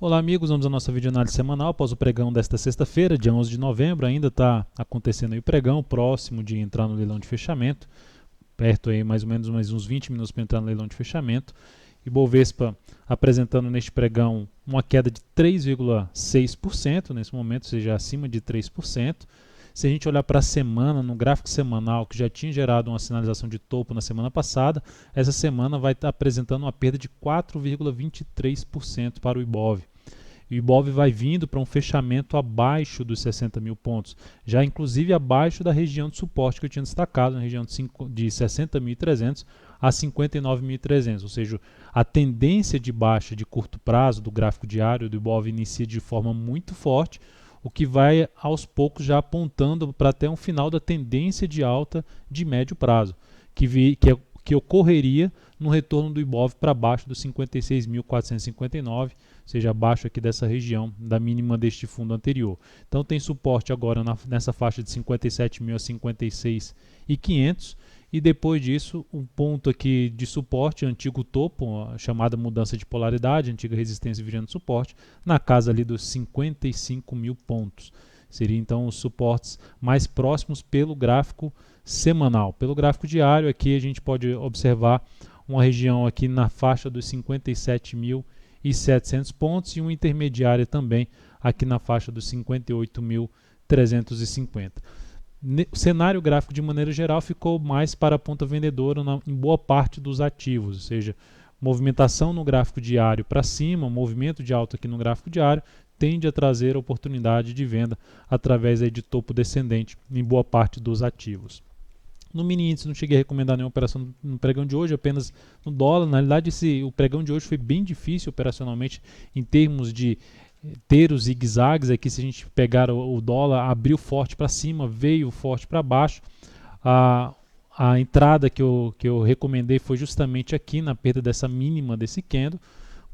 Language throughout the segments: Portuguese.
Olá amigos, vamos à nossa videoanálise semanal após o pregão desta sexta-feira, dia 11 de novembro. Ainda está acontecendo aí o pregão, próximo de entrar no leilão de fechamento, perto aí mais ou menos mais uns 20 minutos para entrar no leilão de fechamento. Ibovespa apresentando neste pregão uma queda de 3,6% nesse momento, ou seja, acima de 3%. Se a gente olhar para a semana, no gráfico semanal, que já tinha gerado uma sinalização de topo na semana passada, essa semana vai estar apresentando uma perda de 4,23% para o Ibov. O Ibov vai vindo para um fechamento abaixo dos 60 mil pontos, já inclusive abaixo da região de suporte que eu tinha destacado, na região de 60.300 a 59.300, ou seja, a tendência de baixa de curto prazo do gráfico diário do Ibov inicia de forma muito forte, o que vai aos poucos já apontando para até um final da tendência de alta de médio prazo, que ocorreria no retorno do Ibov para baixo dos 56.459, ou seja, abaixo aqui dessa região da mínima deste fundo anterior. Então tem suporte agora nessa faixa de 57.000 a 56.500, e depois disso um ponto aqui de suporte, antigo topo, a chamada mudança de polaridade, antiga resistência virando suporte, na casa ali dos 55 mil pontos. Seria então os suportes mais próximos pelo gráfico semanal. Pelo gráfico diário aqui a gente pode observar uma região aqui na faixa dos 57.700 pontos e uma intermediária também aqui na faixa dos 58.350. O cenário gráfico de maneira geral ficou mais para a ponta vendedora em boa parte dos ativos, ou seja, movimentação no gráfico diário para cima, movimento de alta aqui no gráfico diário, tende a trazer oportunidade de venda através aí de topo descendente em boa parte dos ativos. No mini índice não cheguei a recomendar nenhuma operação no pregão de hoje, apenas no dólar. Na realidade, o pregão de hoje foi bem difícil operacionalmente em termos de ter os zigue-zagues. Aqui, se a gente pegar o dólar, abriu forte para cima, veio forte para baixo. A entrada que eu recomendei foi justamente aqui na perda dessa mínima desse candle,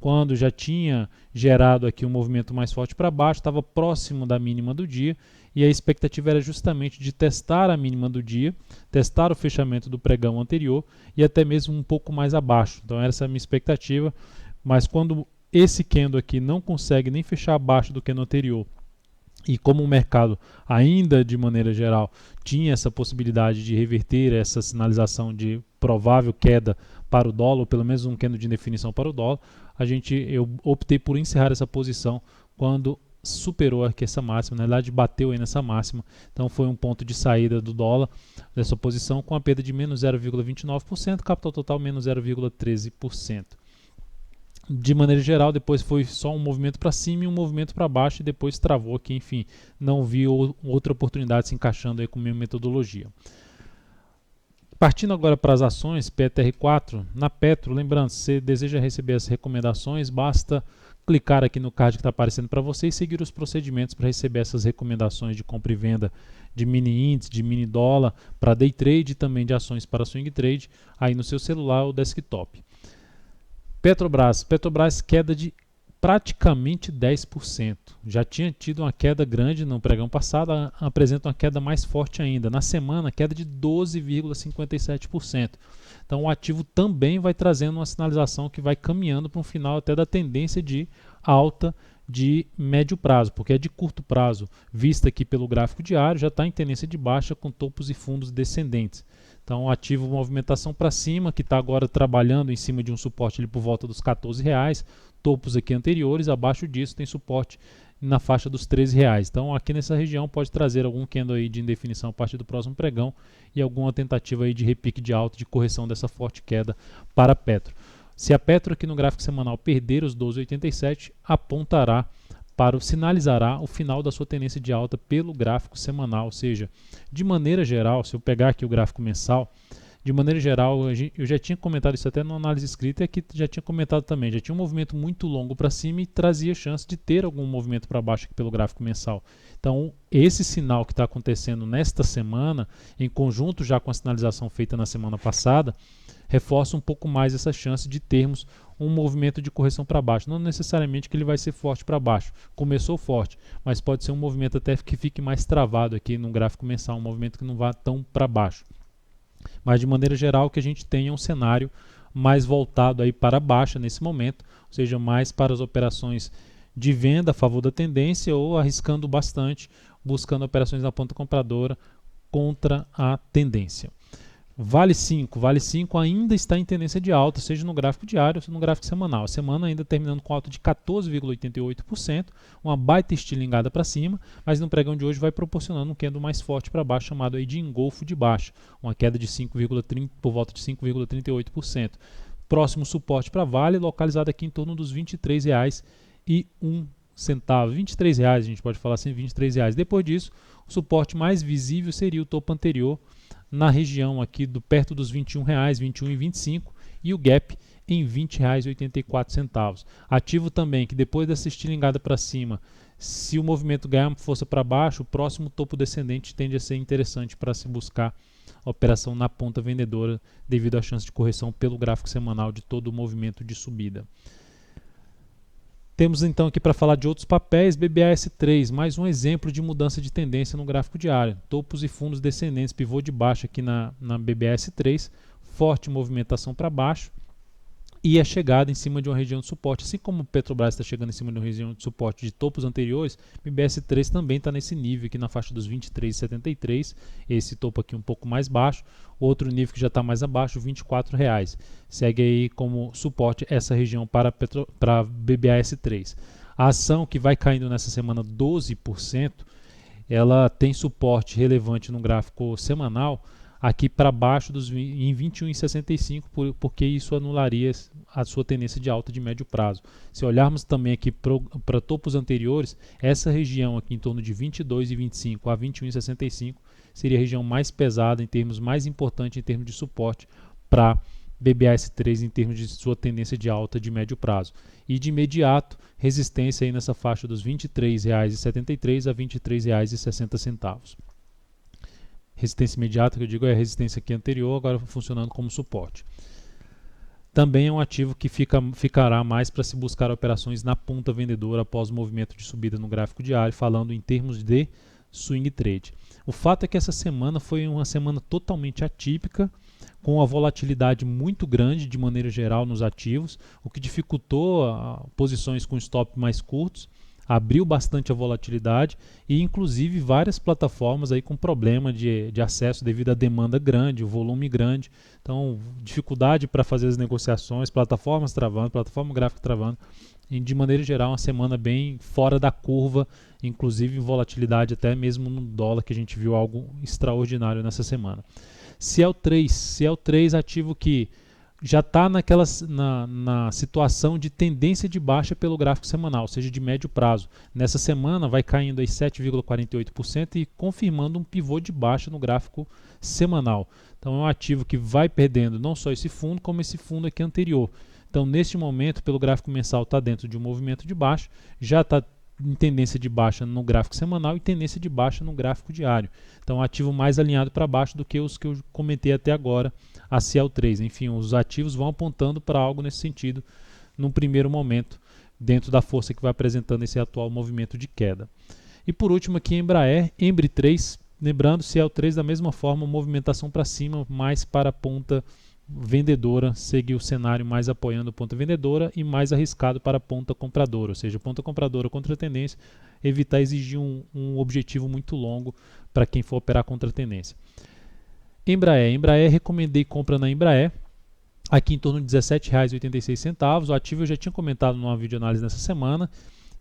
quando já tinha gerado aqui um movimento mais forte para baixo, estava próximo da mínima do dia, e a expectativa era justamente de testar a mínima do dia, testar o fechamento do pregão anterior e até mesmo um pouco mais abaixo. Então essa é a minha expectativa, mas quando esse candle aqui não consegue nem fechar abaixo do candle anterior, e como o mercado ainda de maneira geral tinha essa possibilidade de reverter essa sinalização de provável queda para o dólar, ou pelo menos um candle de indefinição para o dólar, eu optei por encerrar essa posição quando superou aqui essa máxima, na verdade bateu aí nessa máxima, então foi um ponto de saída do dólar dessa posição com a perda de menos 0,29%, capital total menos 0,13%. De maneira geral, depois foi só um movimento para cima e um movimento para baixo e depois travou aqui, enfim, não vi outra oportunidade se encaixando aí com a minha metodologia. Partindo agora para as ações, PETR4, na Petro, lembrando, se você deseja receber as recomendações, basta clicar aqui no card que está aparecendo para você e seguir os procedimentos para receber essas recomendações de compra e venda de mini índice, de mini dólar, para day trade e também de ações para swing trade, aí no seu celular ou desktop. Petrobras queda de praticamente 10%. Já tinha tido uma queda grande no pregão passado, apresenta uma queda mais forte ainda. Na semana, queda de 12,57%. Então o ativo também vai trazendo uma sinalização que vai caminhando para um final até da tendência de alta de médio prazo, porque é de curto prazo, vista aqui pelo gráfico diário, já está em tendência de baixa com topos e fundos descendentes. Então, ativo movimentação para cima, que está agora trabalhando em cima de um suporte ali por volta dos R$14, topos aqui anteriores, abaixo disso tem suporte na faixa dos R$13. Então, aqui nessa região pode trazer algum candle aí de indefinição a partir do próximo pregão e alguma tentativa aí de repique de alta, de correção dessa forte queda para a Petro. Se a Petro aqui no gráfico semanal perder os 12,87, sinalizará o final da sua tendência de alta pelo gráfico semanal, ou seja, de maneira geral, se eu pegar aqui o gráfico mensal, de maneira geral, eu já tinha comentado isso até na análise escrita e aqui já tinha comentado também, já tinha um movimento muito longo para cima e trazia chance de ter algum movimento para baixo aqui pelo gráfico mensal. Então, esse sinal que está acontecendo nesta semana, em conjunto já com a sinalização feita na semana passada, reforça um pouco mais essa chance de termos um movimento de correção para baixo. Não necessariamente que ele vai ser forte para baixo. Começou forte, mas pode ser um movimento até que fique mais travado aqui no gráfico mensal, um movimento que não vá tão para baixo. Mas de maneira geral que a gente tenha um cenário mais voltado aí para baixa nesse momento, ou seja, mais para as operações de venda a favor da tendência ou arriscando bastante, buscando operações na ponta compradora contra a tendência. Vale 5 ainda está em tendência de alta, seja no gráfico diário ou no gráfico semanal. A semana ainda terminando com alta de 14,88%, uma baita estilingada para cima, mas no pregão de hoje vai proporcionando um candle mais forte para baixo, chamado aí de engolfo de baixa, uma queda de 5,30 por volta de 5,38%. Próximo suporte para Vale, localizado aqui em torno dos R$ 23,01. R$ 23, a gente pode falar assim, R$ 23. Depois disso, o suporte mais visível seria o topo anterior, na região aqui perto dos R$ 21,00, R$ 21,25 e o gap em R$ 20,84. Ativo também que depois dessa estilingada para cima, se o movimento ganhar força para baixo, o próximo topo descendente tende a ser interessante para se buscar operação na ponta vendedora devido à chance de correção pelo gráfico semanal de todo o movimento de subida. Temos então aqui para falar de outros papéis, BBAS3, mais um exemplo de mudança de tendência no gráfico diário. Topos e fundos descendentes, pivô de baixo aqui na BBAS3, forte movimentação para baixo e a chegada em cima de uma região de suporte. Assim como o Petrobras está chegando em cima de uma região de suporte de topos anteriores, o BBAS3 também está nesse nível aqui na faixa dos 23,73, esse topo aqui um pouco mais baixo, outro nível que já está mais abaixo, R$ 24,00. Segue aí como suporte essa região para BBAS3. A ação que vai caindo nessa semana 12%, ela tem suporte relevante no gráfico semanal, aqui para baixo em 21,65, porque isso anularia a sua tendência de alta de médio prazo. Se olharmos também aqui para topos anteriores, essa região aqui em torno de 22,25 a 21,65 seria a região mais pesada, em termos mais importante em termos de suporte para BBAS3 em termos de sua tendência de alta de médio prazo. E de imediato, resistência aí nessa faixa dos R$ 23,73 a R$ 23,60. Resistência imediata, que eu digo, é a resistência aqui anterior, agora funcionando como suporte. Também é um ativo que ficará mais para se buscar operações na ponta vendedora após o movimento de subida no gráfico diário, falando em termos de swing trade. O fato é que essa semana foi uma semana totalmente atípica, com a volatilidade muito grande de maneira geral nos ativos, o que dificultou posições com stop mais curtos, abriu bastante a volatilidade e inclusive várias plataformas aí com problema de acesso devido à demanda grande, o volume grande, então dificuldade para fazer as negociações, plataformas travando, plataforma gráfica travando, e de maneira geral uma semana bem fora da curva, inclusive volatilidade até mesmo no dólar, que a gente viu algo extraordinário nessa semana. CL3 ativo que já está na situação de tendência de baixa pelo gráfico semanal, ou seja, de médio prazo. Nessa semana vai caindo aí 7,48% e confirmando um pivô de baixa no gráfico semanal. Então é um ativo que vai perdendo não só esse fundo, como esse fundo aqui anterior. Então neste momento, pelo gráfico mensal, está dentro de um movimento de baixa, já está em tendência de baixa no gráfico semanal e tendência de baixa no gráfico diário. Então, ativo mais alinhado para baixo do que os que eu comentei até agora, a CL3. Enfim, os ativos vão apontando para algo nesse sentido, num primeiro momento, dentro da força que vai apresentando esse atual movimento de queda. E por último aqui, Embraer, Embri3, lembrando, CL3 da mesma forma, movimentação para cima, mais para a ponta vendedora, seguir o cenário mais apoiando a ponta vendedora e mais arriscado para a ponta compradora, ou seja, ponta compradora contra a tendência, evitar exigir um objetivo muito longo para quem for operar contra a tendência. Embraer, recomendei compra na Embraer, aqui em torno de R$ 17,86. O ativo eu já tinha comentado numa videoanálise nessa semana,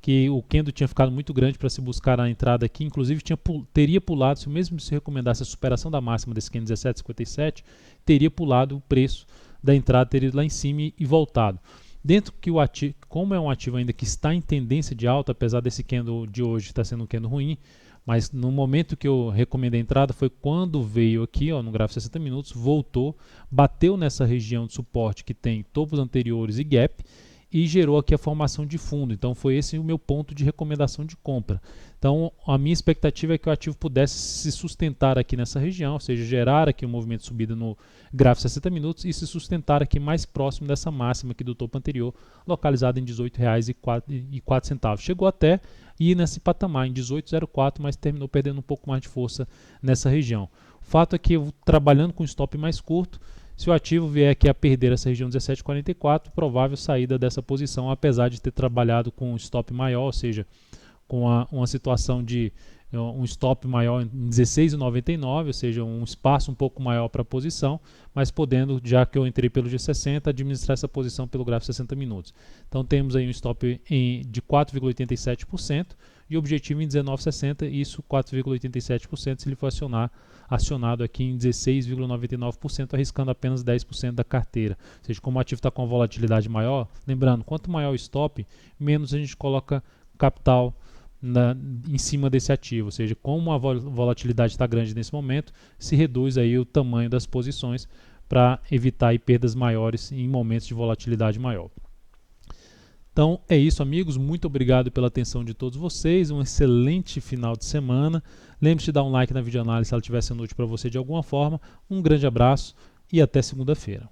que o candle tinha ficado muito grande para se buscar a entrada aqui, inclusive teria pulado, se mesmo se recomendasse a superação da máxima desse candle 17,57, teria pulado o preço da entrada, teria ido lá em cima e voltado. Dentro que o ativo, como é um ativo ainda que está em tendência de alta, apesar desse candle de hoje estar sendo um candle ruim, mas no momento que eu recomendei a entrada foi quando veio aqui, ó, no gráfico 60 minutos, voltou, bateu nessa região de suporte que tem topos anteriores e gap, e gerou aqui a formação de fundo. Então foi esse o meu ponto de recomendação de compra. Então a minha expectativa é que o ativo pudesse se sustentar aqui nessa região, ou seja, gerar aqui um movimento de subida no gráfico 60 minutos e se sustentar aqui mais próximo dessa máxima aqui do topo anterior, localizado em R$ 18,04. Chegou até ir nesse patamar em 18,04, mas terminou perdendo um pouco mais de força nessa região. O fato é que eu, trabalhando com stop mais curto, Se o ativo vier aqui a perder essa região 17,44, provável saída dessa posição, apesar de ter trabalhado com um stop maior, ou seja, com uma situação de um stop maior em 16,99, ou seja, um espaço um pouco maior para a posição, mas podendo, já que eu entrei pelo G60, administrar essa posição pelo gráfico 60 minutos. Então temos aí um stop de 4,87% e objetivo em 19,60, isso 4,87% se ele for acionado aqui em 16,99%, arriscando apenas 10% da carteira. Ou seja, como o ativo está com uma volatilidade maior, lembrando, quanto maior o stop, menos a gente coloca capital em cima desse ativo, ou seja, como a volatilidade está grande nesse momento, se reduz aí o tamanho das posições para evitar aí perdas maiores em momentos de volatilidade maior. Então é isso, amigos, muito obrigado pela atenção de todos vocês, um excelente final de semana. Lembre-se de dar um like na videoanálise se ela estiver sendo útil para você de alguma forma. Um grande abraço e até segunda-feira.